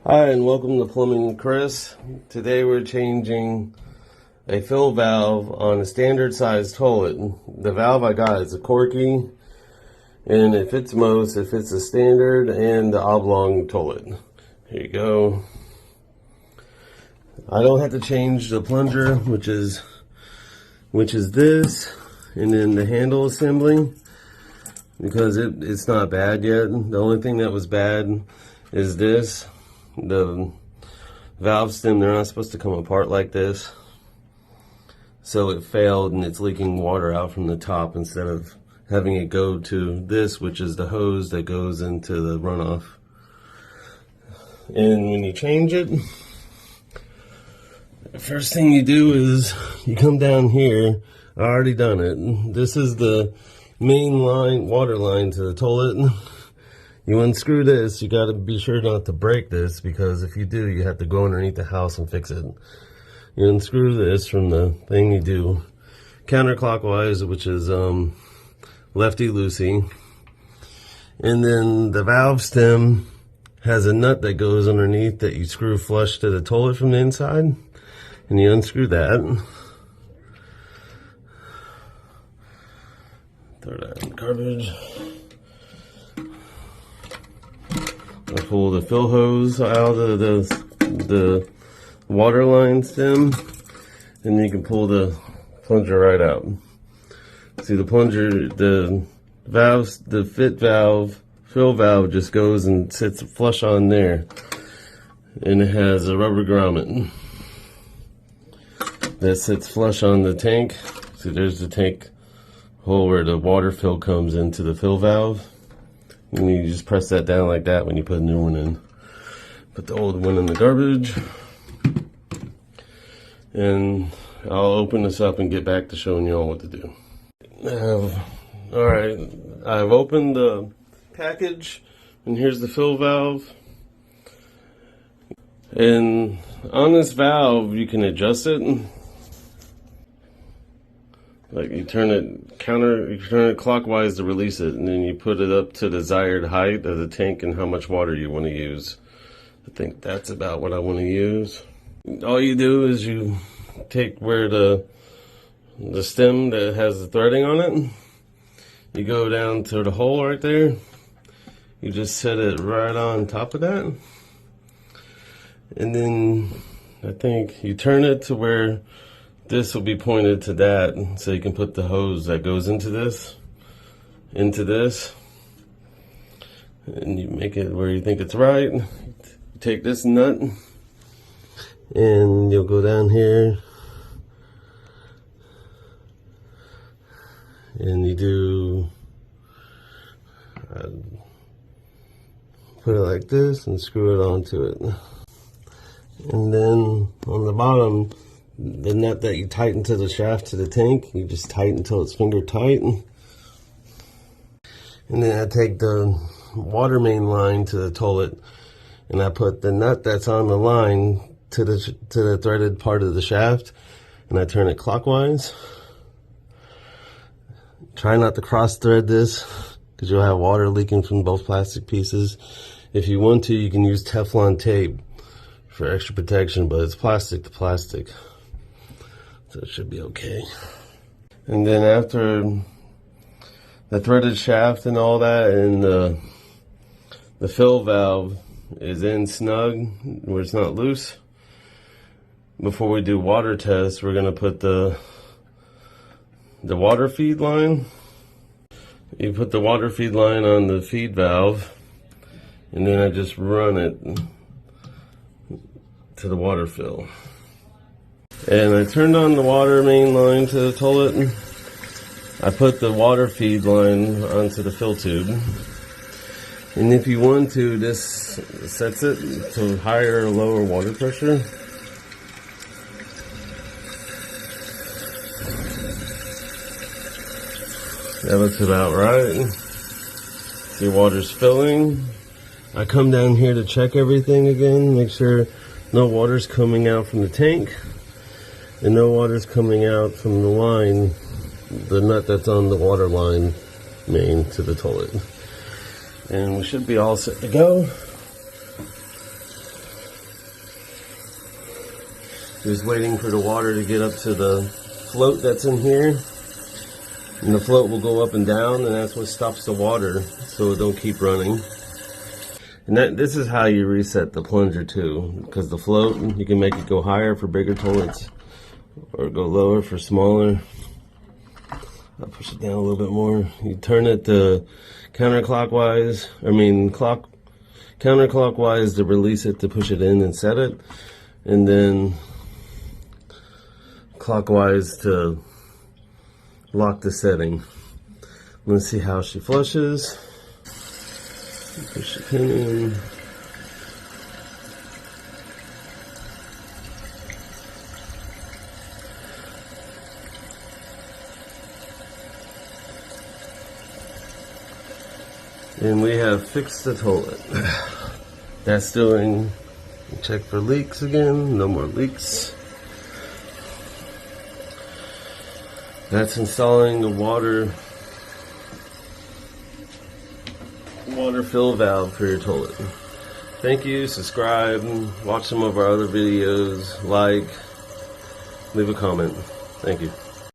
Hi, and welcome to Plumbing Chris. Today we're changing a fill valve on a standard size toilet. The valve I got is a Corky, and it fits most. It fits the standard and the oblong toilet. Here you go. I don't have to change the plunger, which is this, and then the handle assembly, because it's not bad yet. The only thing that was bad is this. The valve stem, they're not supposed to come apart like this, so it failed and it's leaking water out from the top instead of having it go to this, which is the hose that goes into the runoff. And when you change it, the first thing you do is you come down here. I already done it. This is the main line, water line to the toilet. You unscrew this. You got to be sure not to break this, because if you do, you have to go underneath the house and fix it. You unscrew this from the thing. You do counterclockwise, which is lefty-loosey. And then the valve stem has a nut that goes underneath that you screw flush to the toilet from the inside. And you unscrew that. Throw that in the garbage. I pull the fill hose out of the water line stem, and you can pull the plunger right out. See, the plunger, the valves, the fit valve, fill valve just goes and sits flush on there, and it has a rubber grommet that sits flush on the tank. See, there's the tank hole where the water fill comes into the fill valve. And you just press that down like that when you put a new one in. Put the old one in the garbage. And I'll open this up and get back to showing you all what to do. Alright, I've opened the package, and here's the fill valve. And on this valve, you can adjust it. Like you turn it clockwise to release it, and then you put it up to the desired height of the tank and how much water you want to use. I think that's about what I want to use. All you do is you take where the stem that has the threading on it, you go down to the hole right there. You just set it right on top of that. And then I think you turn it to where this will be pointed to that, so you can put the hose that goes into this, and you make it where you think it's right. You take this nut, and you'll go down here, and you do, put it like this, and screw it onto it. And then on the bottom, the nut that you tighten to the shaft to the tank, you just tighten until it's finger tight. And then I take the water main line to the toilet, and I put the nut that's on the line to the threaded part of the shaft, and I turn it clockwise. Try not to cross thread this, because you'll have water leaking from both plastic pieces. If you want to, you can use Teflon tape for extra protection, but it's plastic to plastic, so it should be okay. And then after the threaded shaft and all that, and the fill valve is in snug where it's not loose, before we do water tests, we're gonna put the water feed line. You put the water feed line on the feed valve, and then I just run it to the water fill. And I turned on the water main line to the toilet. I put the water feed line onto the fill tube. And if you want to, this sets it to higher or lower water pressure. That looks about right. See, water's filling. I come down here to check everything again, make sure no water's coming out from the tank. And no water's coming out from the line, the nut that's on the water line main to the toilet. And we should be all set to go. Just waiting for the water to get up to the float that's in here. And the float will go up and down, and that's what stops the water so it don't keep running. And this is how you reset the plunger too, because the float, you can make it go higher for bigger toilets or go lower for smaller. I'll push it down a little bit more. You turn it to counterclockwise, counterclockwise to release it, to push it in and set it, and then clockwise to lock the setting. Let's see how she flushes. Push the pin in. And we have fixed the toilet. That's doing, check for leaks again, no more leaks. That's installing the water fill valve for your toilet. Thank you, subscribe, watch some of our other videos, like, leave a comment. Thank you.